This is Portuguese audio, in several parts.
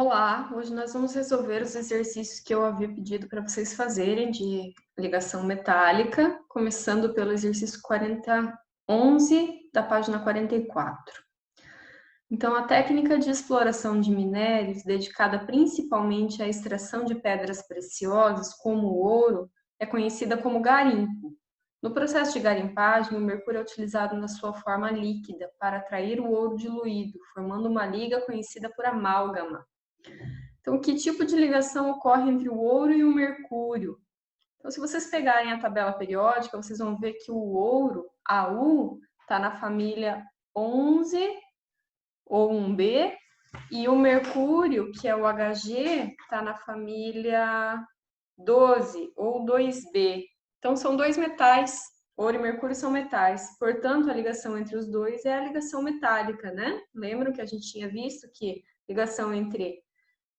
Olá, hoje nós vamos resolver os exercícios que eu havia pedido para vocês fazerem de ligação metálica, começando pelo exercício 4011 da página 44. Então, a técnica de exploração de minérios, dedicada principalmente à extração de pedras preciosas, como o ouro, é conhecida como garimpo. No processo de garimpagem, o mercúrio é utilizado na sua forma líquida para atrair o ouro diluído, formando uma liga conhecida por amálgama. Então, que tipo de ligação ocorre entre o ouro e o mercúrio? Então, se vocês pegarem a tabela periódica, vocês vão ver que o ouro, AU, está na família 11 ou 1B, e o mercúrio, que é o Hg, está na família 12 ou 2B. Então, são dois metais. Ouro e mercúrio são metais. Portanto, a ligação entre os dois é a ligação metálica, né? Lembram que a gente tinha visto que ligação entre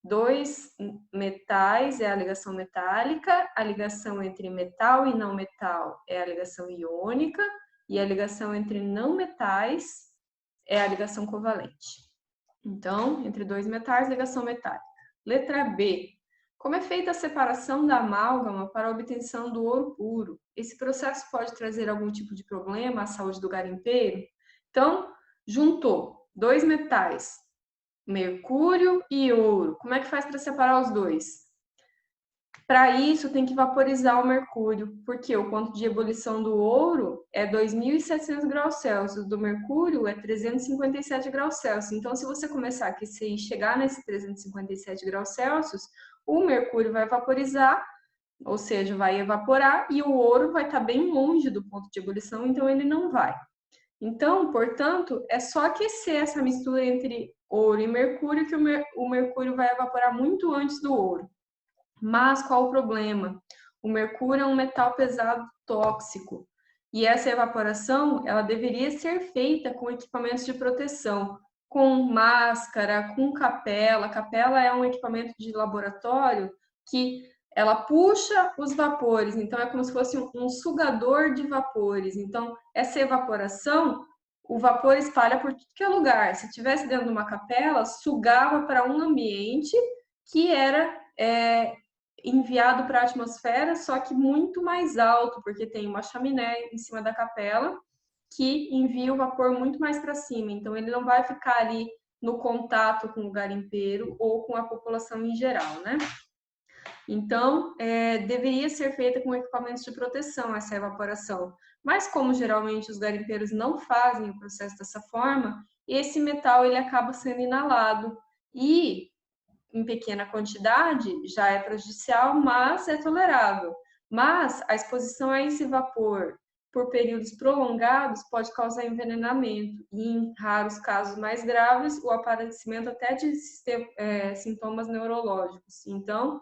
dois metais é a ligação metálica, a ligação entre metal e não metal é a ligação iônica, e a ligação entre não metais é a ligação covalente. Então, entre dois metais, ligação metálica. Letra B. Como é feita a separação da amálgama para a obtenção do ouro puro? Esse processo pode trazer algum tipo de problema à saúde do garimpeiro? Então, juntou dois metais, mercúrio e ouro. Como é que faz para separar os dois? Para isso, tem que vaporizar o mercúrio, porque o ponto de ebulição do ouro é 2.700 graus Celsius, do mercúrio é 357 graus Celsius. Então, se você começar a aquecer e chegar nesse 357 graus Celsius, o mercúrio vai vaporizar, ou seja, vai evaporar, e o ouro vai estar bem longe do ponto de ebulição, então ele não vai. Então, portanto, é só aquecer essa mistura entre ouro e mercúrio que o mercúrio vai evaporar muito antes do ouro. Mas qual o problema? O mercúrio é um metal pesado tóxico e essa evaporação ela deveria ser feita com equipamentos de proteção, com máscara, com capela. Capela é um equipamento de laboratório que ela puxa os vapores, então é como se fosse um sugador de vapores. Então, essa evaporação, o vapor espalha por tudo que é lugar. Se estivesse dentro de uma capela, sugava para um ambiente que era enviado para a atmosfera, só que muito mais alto, porque tem uma chaminé em cima da capela que envia o vapor muito mais para cima. Então, ele não vai ficar ali no contato com o garimpeiro ou com a população em geral, né? Então, deveria ser feita com equipamentos de proteção essa evaporação. Mas como geralmente os garimpeiros não fazem o processo dessa forma, esse metal ele acaba sendo inalado e em pequena quantidade já é prejudicial, mas é tolerável. Mas a exposição a esse vapor por períodos prolongados pode causar envenenamento e, em raros casos mais graves, o aparecimento até de sintomas neurológicos. Então,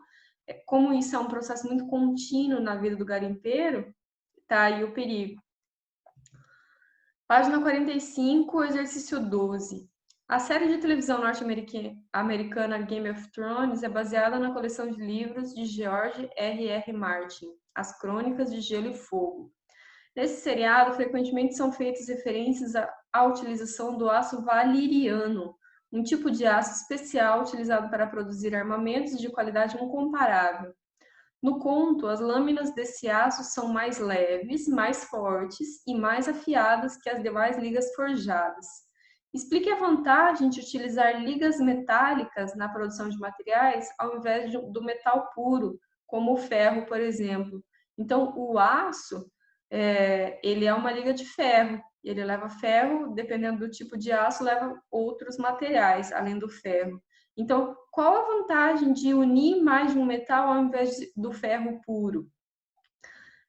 como isso é um processo muito contínuo na vida do garimpeiro, tá aí o perigo. Página 45, exercício 12. A série de televisão norte-americana Game of Thrones é baseada na coleção de livros de George R.R. Martin, As Crônicas de Gelo e Fogo. Nesse seriado, frequentemente são feitas referências à utilização do aço valeriano, um tipo de aço especial utilizado para produzir armamentos de qualidade incomparável. No conto, as lâminas desse aço são mais leves, mais fortes e mais afiadas que as demais ligas forjadas. Explique a vantagem de utilizar ligas metálicas na produção de materiais ao invés do metal puro, como o ferro, por exemplo. Então, o aço, ele é uma liga de ferro. Ele leva ferro, dependendo do tipo de aço, leva outros materiais, além do ferro. Então, qual a vantagem de unir mais de um metal ao invés do ferro puro?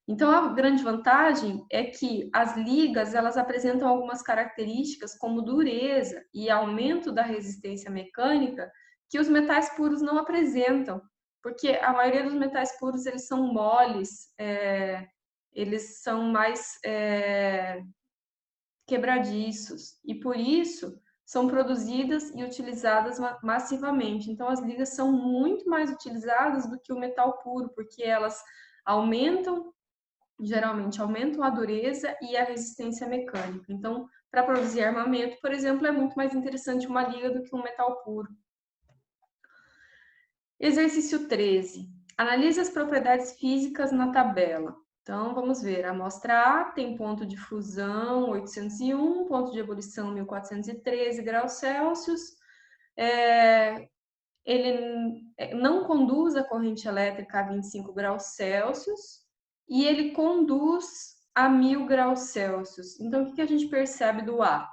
Então, a grande vantagem é que as ligas, elas apresentam algumas características como dureza e aumento da resistência mecânica que os metais puros não apresentam, porque a maioria dos metais puros, eles são moles, eles são mais quebradiços, e por isso são produzidas e utilizadas massivamente. Então, as ligas são muito mais utilizadas do que o metal puro, porque elas geralmente aumentam a dureza e a resistência mecânica. Então, para produzir armamento, por exemplo, é muito mais interessante uma liga do que um metal puro. Exercício 13. Analise as propriedades físicas na tabela. Então, vamos ver. A amostra A tem ponto de fusão 801, ponto de ebulição 1413 graus Celsius. Ele não conduz a corrente elétrica a 25 graus Celsius e ele conduz a 1000 graus Celsius. Então, o que a gente percebe do A?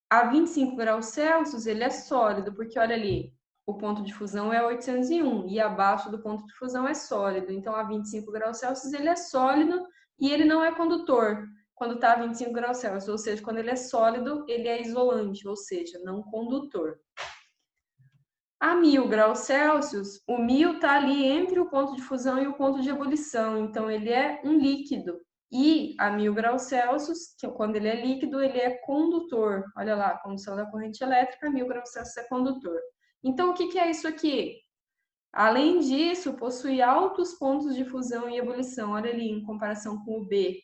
A 25 graus Celsius, ele é sólido, porque olha ali, o ponto de fusão é 801 e abaixo do ponto de fusão é sólido. Então, a 25 graus Celsius, ele é sólido e ele não é condutor quando está a 25 graus Celsius, ou seja, quando ele é sólido, ele é isolante, ou seja, não condutor. A 1000 graus Celsius, o 1000 está ali entre o ponto de fusão e o ponto de ebulição, então ele é um líquido. E a 1000 graus Celsius, que quando ele é líquido, ele é condutor. Olha lá, a condução da corrente elétrica, 1000 graus Celsius é condutor. Então, o que é isso aqui? Além disso, possui altos pontos de fusão e ebulição. Olha ali, em comparação com o B,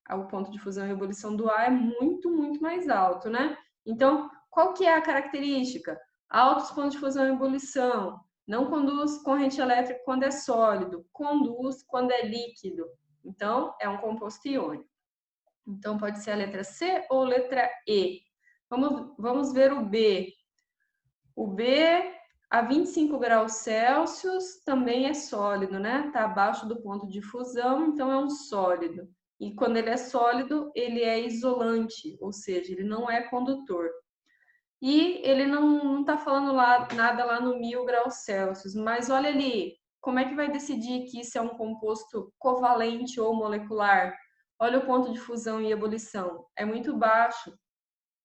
o ponto de fusão e ebulição do A é muito, muito mais alto, né? Então, qual que é a característica? Altos pontos de fusão e ebulição. Não conduz corrente elétrica quando é sólido, conduz quando é líquido. Então, é um composto iônico. Então, pode ser a letra C ou letra E. Vamos ver o B. O B, a 25 graus Celsius, também é sólido, né? Está abaixo do ponto de fusão, então é um sólido. E quando ele é sólido, ele é isolante, ou seja, ele não é condutor. E ele não está falando nada lá no 1000 graus Celsius, mas olha ali, como é que vai decidir que isso é um composto covalente ou molecular? Olha o ponto de fusão e ebulição, é muito baixo.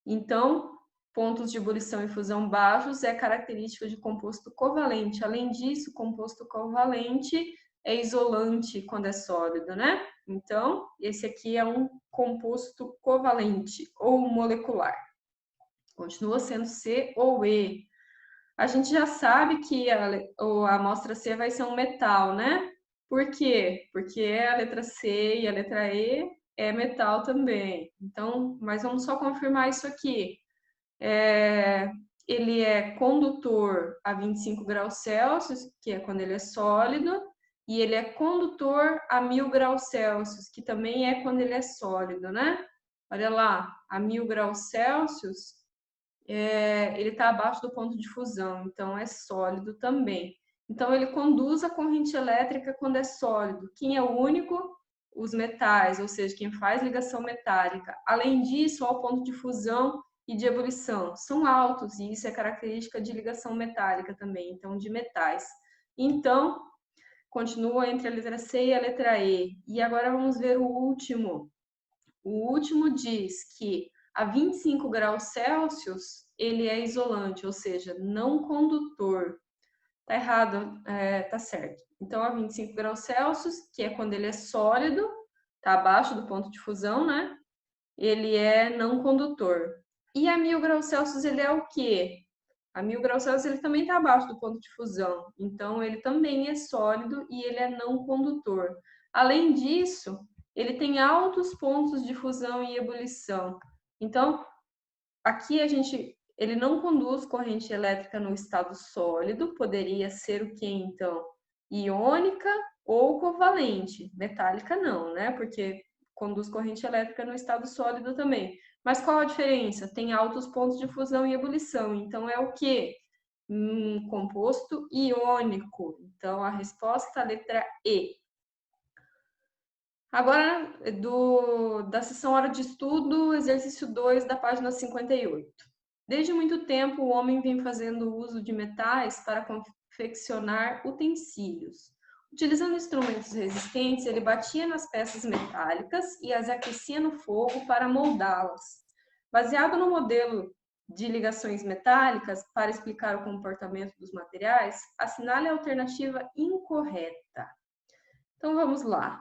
Então, pontos de ebulição e fusão baixos é característica de composto covalente. Além disso, composto covalente é isolante quando é sólido, né? Então, esse aqui é um composto covalente ou molecular. Continua sendo C ou E. A gente já sabe que a amostra C vai ser um metal, né? Por quê? Porque a letra C e a letra E é metal também. Então, mas vamos só confirmar isso aqui. Ele é condutor a 25 graus Celsius, que é quando ele é sólido, e ele é condutor a 1000 graus Celsius, que também é quando ele é sólido, né? Olha lá, a 1000 graus Celsius, ele está abaixo do ponto de fusão, então é sólido também. Então, ele conduz a corrente elétrica quando é sólido. Quem é o único? Os metais, ou seja, quem faz ligação metálica. Além disso, ao ponto de fusão e de ebulição são altos, e isso é característica de ligação metálica também, então de metais. Então, continua entre a letra C e a letra E. E agora vamos ver o último. O último diz que a 25 graus Celsius ele é isolante, ou seja, não condutor. Tá errado, tá certo. Então, a 25 graus Celsius, que é quando ele é sólido, tá abaixo do ponto de fusão, né? Ele é não condutor. E a 1000 graus Celsius, ele é o quê? A 1000 graus Celsius, ele também está abaixo do ponto de fusão. Então, ele também é sólido e ele é não condutor. Além disso, ele tem altos pontos de fusão e ebulição. Então, aqui ele não conduz corrente elétrica no estado sólido, poderia ser o que então? Iônica ou covalente. Metálica não, né? Porque conduz corrente elétrica no estado sólido também. Mas qual a diferença? Tem altos pontos de fusão e ebulição. Então é o quê? Um composto iônico. Então a resposta é a letra E. Agora, da sessão Hora de Estudo, exercício 2, da página 58. Desde muito tempo, o homem vem fazendo uso de metais para confeccionar utensílios. Utilizando instrumentos resistentes, ele batia nas peças metálicas e as aquecia no fogo para moldá-las. Baseado no modelo de ligações metálicas para explicar o comportamento dos materiais, assinale a alternativa incorreta. Então, vamos lá.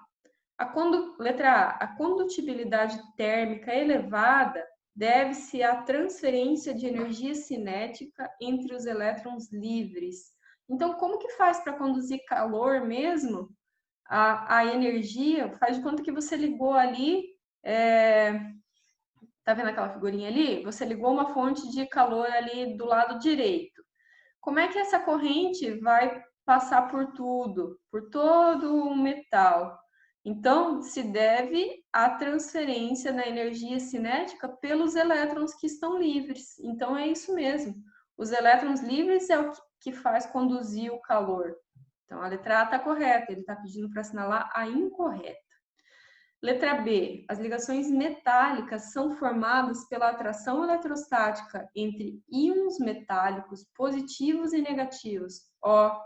Letra A. A condutibilidade térmica elevada deve-se à transferência de energia cinética entre os elétrons livres. Então, como que faz para conduzir calor mesmo? A energia, faz de conta que você ligou ali, tá vendo aquela figurinha ali? Você ligou uma fonte de calor ali do lado direito. Como é que essa corrente vai passar por tudo, por todo o metal. Então, se deve à transferência da energia cinética pelos elétrons que estão livres. Então, é isso mesmo. Os elétrons livres é o que faz conduzir o calor. Então, a letra A está correta, ele está pedindo para assinalar a incorreta. Letra B, as ligações metálicas são formadas pela atração eletrostática entre íons metálicos positivos e negativos. Ó,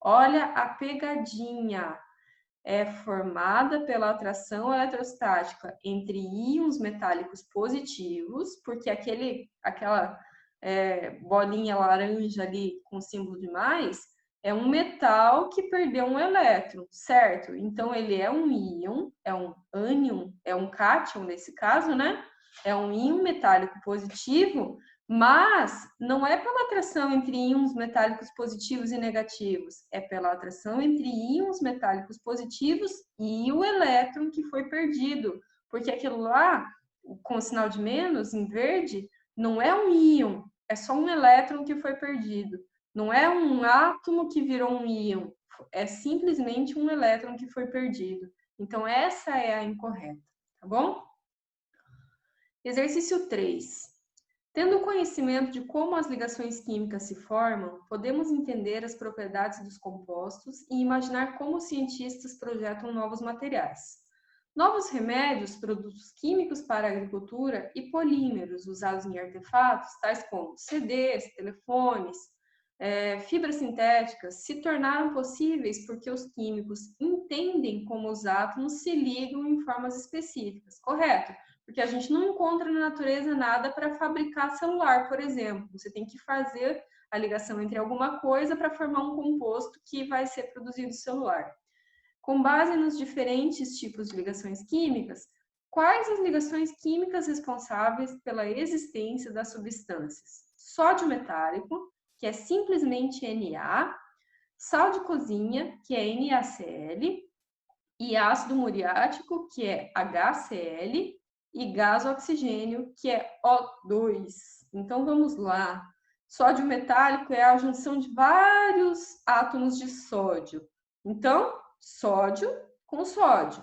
olha a pegadinha. É formada pela atração eletrostática entre íons metálicos positivos, porque aquela bolinha laranja ali com símbolo de mais é um metal que perdeu um elétron, certo? Então, ele é um íon, é um ânion, é um cátion nesse caso, né? É um íon metálico positivo, mas não é pela atração entre íons metálicos positivos e negativos, é pela atração entre íons metálicos positivos e o elétron que foi perdido, porque aquilo lá, com o sinal de menos, em verde, não é um íon, é só um elétron que foi perdido. Não é um átomo que virou um íon, é simplesmente um elétron que foi perdido. Então, essa é a incorreta, tá bom? Exercício 3. Tendo conhecimento de como as ligações químicas se formam, podemos entender as propriedades dos compostos e imaginar como os cientistas projetam novos materiais. Novos remédios, produtos químicos para a agricultura e polímeros usados em artefatos, tais como CDs, telefones, fibras sintéticas, se tornaram possíveis porque os químicos entendem como os átomos se ligam em formas específicas, correto? Porque a gente não encontra na natureza nada para fabricar celular, por exemplo. Você tem que fazer a ligação entre alguma coisa para formar um composto que vai ser produzido celular. Com base nos diferentes tipos de ligações químicas, quais as ligações químicas responsáveis pela existência das substâncias? Sódio metálico, que é simplesmente Na, sal de cozinha, que é NaCl, e ácido muriático, que é HCl, e gás oxigênio, que é O2. Então, vamos lá. Sódio metálico é a junção de vários átomos de sódio. Então, sódio com sódio.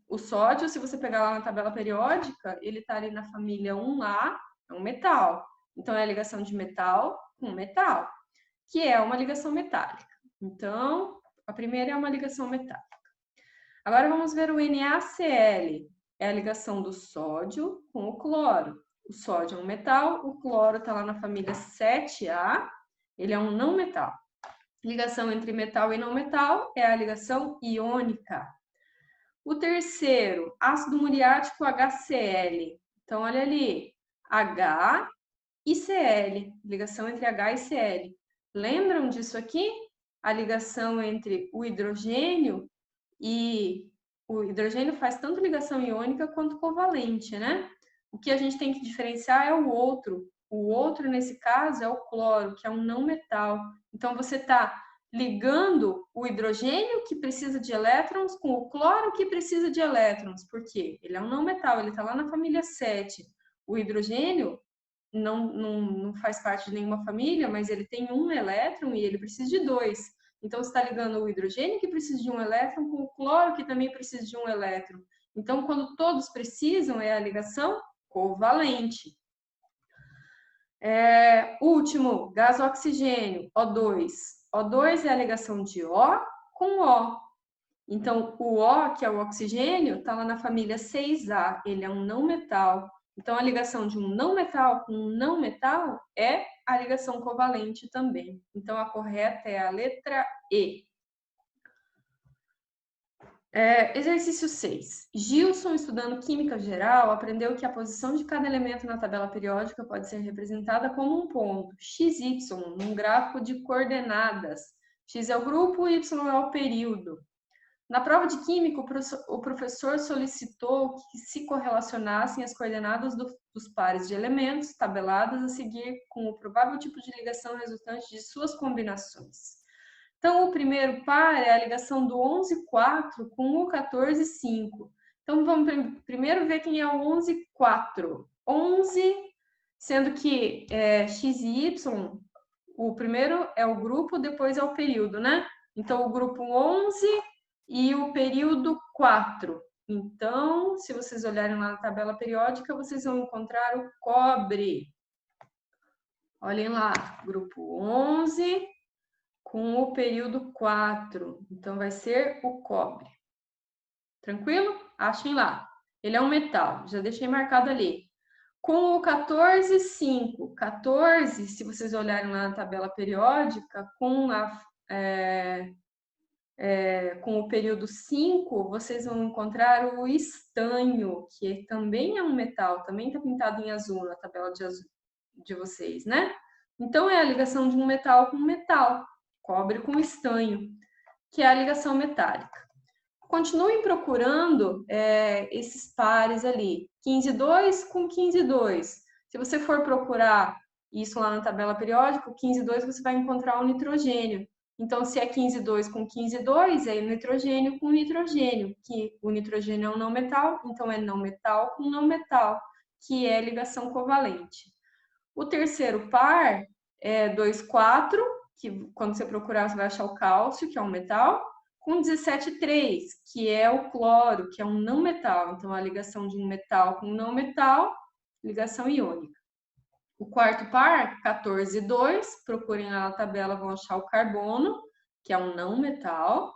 O sódio, se você pegar lá na tabela periódica, ele está ali na família 1A, é um metal. Então, é a ligação de metal com metal, que é uma ligação metálica. Então, a primeira é uma ligação metálica. Agora vamos ver o NaCl, é a ligação do sódio com o cloro. O sódio é um metal, o cloro está lá na família 7A, ele é um não metal. Ligação entre metal e não metal é a ligação iônica. O terceiro, ácido muriático HCl. Então, olha ali, H e Cl, ligação entre H e Cl. Lembram disso aqui? A ligação entre o hidrogênio e o hidrogênio faz tanto ligação iônica quanto covalente, né? O que a gente tem que diferenciar é o outro. O outro, nesse caso, é o cloro, que é um não metal. Então, você está ligando o hidrogênio, que precisa de elétrons, com o cloro, que precisa de elétrons. Por quê? Ele é um não metal, ele está lá na família 7. O hidrogênio não faz parte de nenhuma família, mas ele tem um elétron e ele precisa de 2. Então, você está ligando o hidrogênio, que precisa de um elétron, com o cloro, que também precisa de um elétron. Então, quando todos precisam, é a ligação covalente. Último, gás oxigênio, O2. O2 é a ligação de O com O. Então, o O, que é o oxigênio, está lá na família 6A. Ele é um não metal. Então, a ligação de um não metal com um não metal é a ligação covalente também. Então, a correta é a letra E. Exercício 6. Gilson, estudando química geral, aprendeu que a posição de cada elemento na tabela periódica pode ser representada como um ponto, XY, num gráfico de coordenadas. X é o grupo, Y é o período. Na prova de química, o professor solicitou que se correlacionassem as coordenadas dos pares de elementos tabeladas a seguir com o provável tipo de ligação resultante de suas combinações. Então, o primeiro par é a ligação do 11,4 com o 14,5. Então, vamos primeiro ver quem é o 11,4. 11, sendo que X e Y, o primeiro é o grupo, depois é o período, né? Então, o grupo 11 e o período 4. Então, se vocês olharem lá na tabela periódica, vocês vão encontrar o cobre. Olhem lá, grupo 11 com o período 4. Então, vai ser o cobre. Tranquilo? Achem lá. Ele é um metal, já deixei marcado ali. Com o 14,5. 14, se vocês olharem lá na tabela periódica, com o período 5, vocês vão encontrar o estanho, que também é um metal, também está pintado em azul na tabela de vocês, né? Então, é a ligação de um metal com metal, cobre com estanho, que é a ligação metálica. Continuem procurando esses pares ali, 15,2 com 15,2. Se você for procurar isso lá na tabela periódica, o 15,2 você vai encontrar o nitrogênio. Então, se é 15,2 com 15,2, é nitrogênio com nitrogênio, que o nitrogênio é um não metal, então é não metal com não metal, que é ligação covalente. O terceiro par é 2,4, que quando você procurar você vai achar o cálcio, que é um metal, com 17,3, que é o cloro, que é um não metal. Então, a ligação de um metal com um não metal, ligação iônica. O quarto par, 14,2, procurem na tabela, vão achar o carbono, que é um não metal.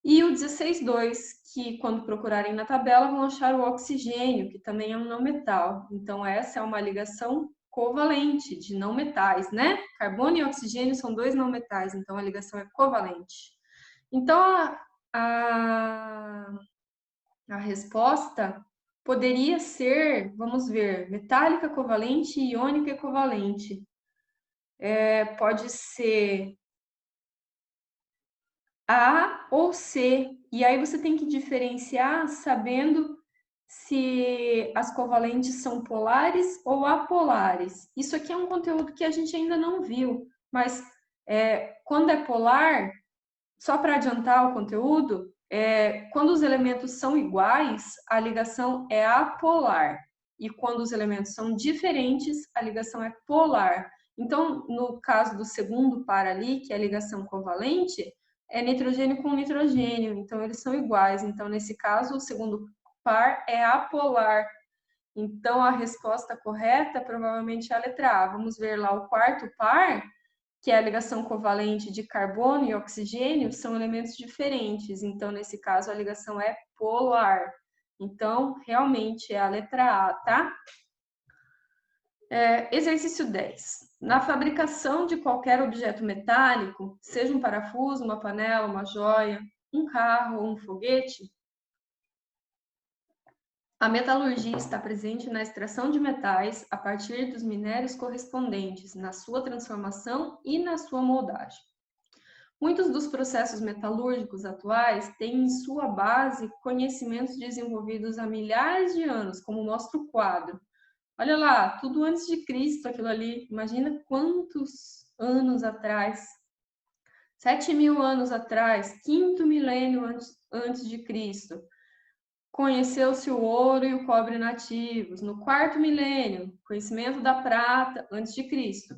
E o 16,2, que quando procurarem na tabela, vão achar o oxigênio, que também é um não metal. Então, essa é uma ligação covalente de não metais, né? Carbono e oxigênio são dois não metais, então a ligação é covalente. Então, a resposta poderia ser, vamos ver, metálica covalente e iônica equivalente. Pode ser A ou C. E aí você tem que diferenciar sabendo se as covalentes são polares ou apolares. Isso aqui é um conteúdo que a gente ainda não viu, mas quando é polar, só para adiantar o conteúdo, quando os elementos são iguais, a ligação é apolar. E quando os elementos são diferentes, a ligação é polar. Então, no caso do segundo par ali, que é a ligação covalente, é nitrogênio com nitrogênio. Então, eles são iguais. Então, nesse caso, o segundo par é apolar. Então, a resposta correta provavelmente é a letra A. Vamos ver lá o quarto par, que é a ligação covalente de carbono e oxigênio, são elementos diferentes. Então, nesse caso, a ligação é polar. Então, realmente é a letra A, tá? Exercício 10. Na fabricação de qualquer objeto metálico, seja um parafuso, uma panela, uma joia, um carro ou um foguete, a metalurgia está presente na extração de metais a partir dos minérios correspondentes, na sua transformação e na sua moldagem. Muitos dos processos metalúrgicos atuais têm em sua base conhecimentos desenvolvidos há milhares de anos, como mostra o quadro. Olha lá, tudo antes de Cristo, aquilo ali. Imagina quantos anos atrás. 7.000 anos atrás, quinto milênio antes de Cristo. Conheceu-se o ouro e o cobre nativos. No quarto milênio, conhecimento da prata, antes de Cristo.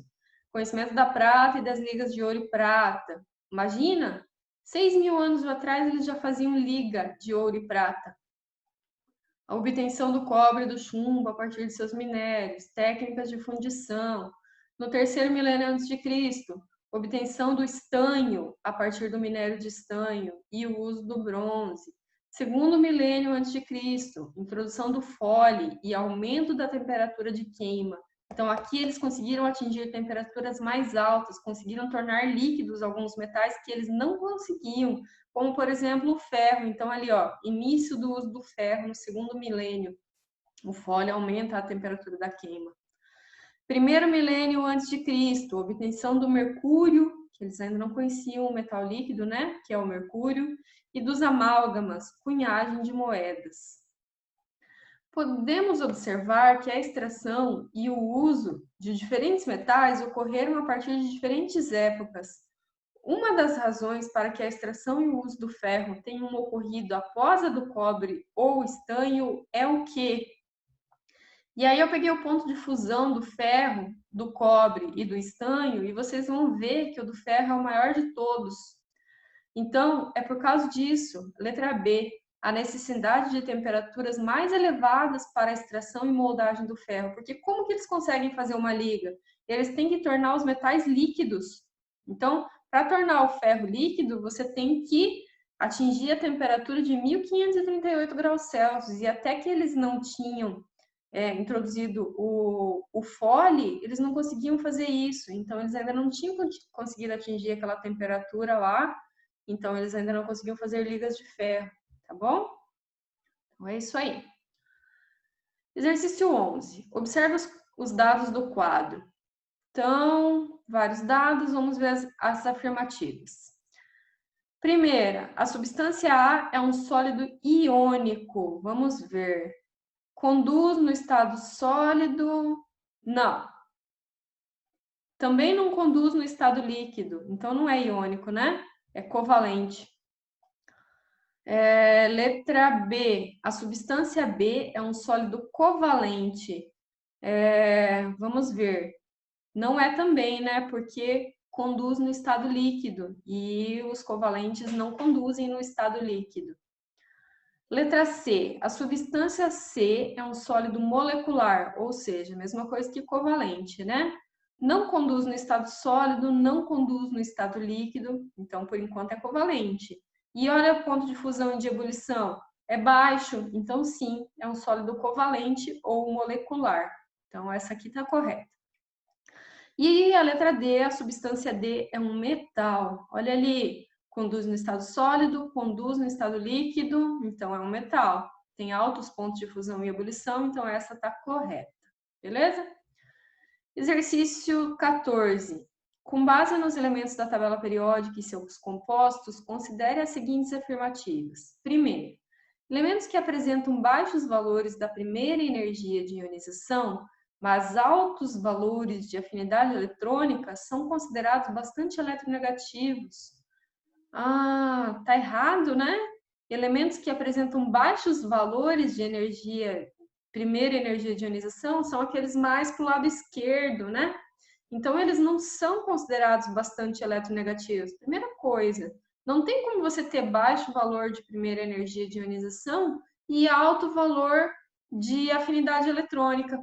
Conhecimento da prata e das ligas de ouro e prata. Imagina, 6.000 anos atrás eles já faziam liga de ouro e prata. A obtenção do cobre e do chumbo a partir de seus minérios, técnicas de fundição. No terceiro milênio antes de Cristo, obtenção do estanho a partir do minério de estanho e o uso do bronze. Segundo milênio antes de Cristo, introdução do fole e aumento da temperatura de queima. Então, aqui eles conseguiram atingir temperaturas mais altas, conseguiram tornar líquidos alguns metais que eles não conseguiam, como, por exemplo, o ferro. Então, ali, ó, início do uso do ferro no segundo milênio. O fole aumenta a temperatura da queima. Primeiro milênio antes de Cristo, obtenção do mercúrio, que eles ainda não conheciam o metal líquido, né, que é o mercúrio, e dos amálgamas, cunhagem de moedas. Podemos observar que a extração e o uso de diferentes metais ocorreram a partir de diferentes épocas. Uma das razões para que a extração e o uso do ferro tenham ocorrido após a do cobre ou estanho é o quê? E aí eu peguei o ponto de fusão do ferro, do cobre e do estanho, e vocês vão ver que o do ferro é o maior de todos. Então, é por causa disso, letra B, a necessidade de temperaturas mais elevadas para a extração e moldagem do ferro. Porque como que eles conseguem fazer uma liga? Eles têm que tornar os metais líquidos. Então, para tornar o ferro líquido, você tem que atingir a temperatura de 1538 graus Celsius. E até que eles não tinham introduzido o Fole, eles não conseguiam fazer isso. Então, eles ainda não tinham conseguido atingir aquela temperatura lá. Então, eles ainda não conseguiam fazer ligas de ferro, tá bom? Então, é isso aí. Exercício 11. Observe os dados do quadro. Então, vários dados, vamos ver as afirmativas. Primeira, a substância A é um sólido iônico. Vamos ver. Conduz no estado sólido? Não. Também não conduz no estado líquido. Então, não é iônico, né? É covalente. Letra B, a substância B é um sólido covalente. Vamos ver. Não é também, né? Porque conduz no estado líquido e os covalentes não conduzem no estado líquido. Letra C, a substância C é um sólido molecular, ou seja, a mesma coisa que covalente, né? Não conduz no estado sólido, não conduz no estado líquido, então por enquanto é covalente. E olha o ponto de fusão e de ebulição, é baixo, então sim, é um sólido covalente ou molecular. Então essa aqui está correta. E a letra D, a substância D é um metal. Olha ali, conduz no estado sólido, conduz no estado líquido, então é um metal. Tem altos pontos de fusão e ebulição, então essa está correta. Beleza? Exercício 14. Com base nos elementos da tabela periódica e seus compostos, considere as seguintes afirmativas. Primeiro, elementos que apresentam baixos valores da primeira energia de ionização, mas altos valores de afinidade eletrônica, são considerados bastante eletronegativos. Ah, tá errado, né? Elementos que apresentam baixos valores de energia, primeira energia de ionização, são aqueles mais para o lado esquerdo, né? Então, eles não são considerados bastante eletronegativos. Primeira coisa, não tem como você ter baixo valor de primeira energia de ionização e alto valor de afinidade eletrônica.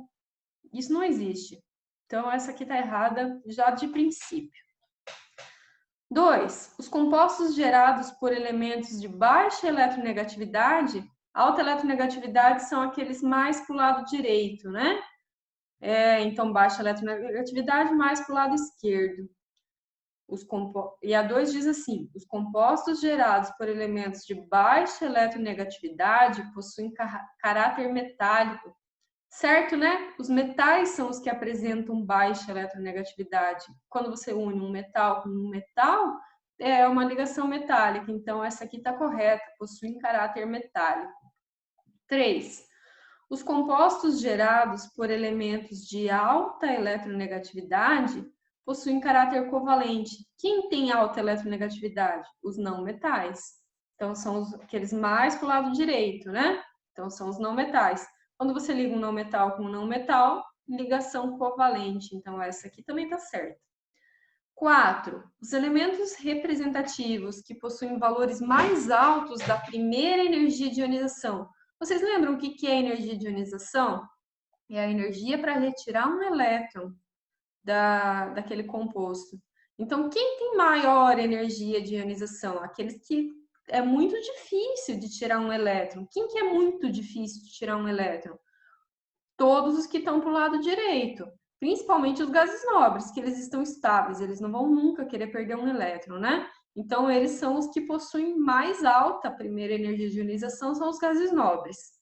Isso não existe. Então, essa aqui está errada já de princípio. 2. Os compostos gerados por elementos de baixa eletronegatividade, alta eletronegatividade são aqueles mais para o lado direito, né? Então, baixa eletronegatividade mais para o lado esquerdo. E a 2 diz assim, os compostos gerados por elementos de baixa eletronegatividade possuem caráter metálico. Certo, né? Os metais são os que apresentam baixa eletronegatividade. Quando você une um metal com um metal, é uma ligação metálica. Então, essa aqui está correta, possuem caráter metálico. 3. Os compostos gerados por elementos de alta eletronegatividade possuem caráter covalente. Quem tem alta eletronegatividade? Os não metais. Então, são aqueles mais para o lado direito, né? Então, são os não metais. Quando você liga um não metal com um não metal, ligação covalente. Então, essa aqui também está certa. 4. Os elementos representativos que possuem valores mais altos da primeira energia de ionização. Vocês lembram o que é energia de ionização? É a energia para retirar um elétron daquele composto. Então, quem tem maior energia de ionização? Aqueles que é muito difícil de tirar um elétron. Quem que é muito difícil de tirar um elétron? Todos os que estão para o lado direito. Principalmente os gases nobres, que eles estão estáveis, eles não vão nunca querer perder um elétron, né? Então, eles são os que possuem mais alta primeira energia de ionização, são os gases nobres.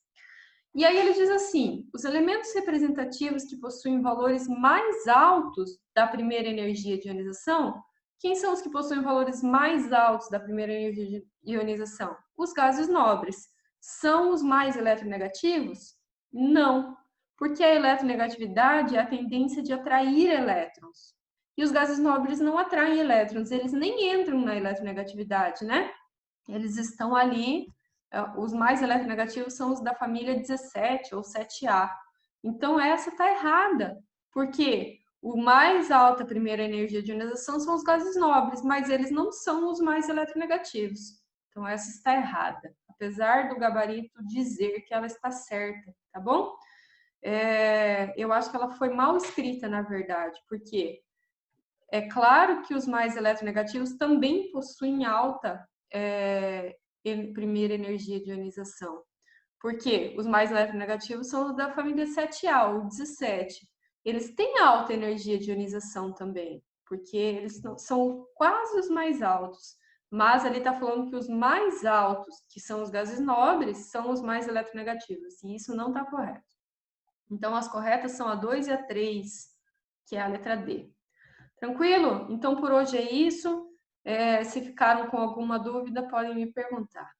E aí ele diz assim, os elementos representativos que possuem valores mais altos da primeira energia de ionização, quem são os que possuem valores mais altos da primeira energia de ionização? Os gases nobres. São os mais eletronegativos? Não, porque a eletronegatividade é a tendência de atrair elétrons. E os gases nobres não atraem elétrons, eles nem entram na eletronegatividade, né? Eles estão ali, os mais eletronegativos são os da família 17 ou 7A. Então, essa está errada, porque o mais alta primeira energia de ionização são os gases nobres, mas eles não são os mais eletronegativos. Então, essa está errada, apesar do gabarito dizer que ela está certa, tá bom? Eu acho que ela foi mal escrita, na verdade, porque é claro que os mais eletronegativos também possuem alta primeira energia de ionização, porque os mais eletronegativos são os da família 7A, o 17. Eles têm alta energia de ionização também, porque eles são quase os mais altos. Mas ali está falando que os mais altos, que são os gases nobres, são os mais eletronegativos. E isso não está correto. Então, as corretas são a 2 e a 3, que é a letra D. Tranquilo? Então, por hoje é isso. Se ficaram com alguma dúvida, podem me perguntar.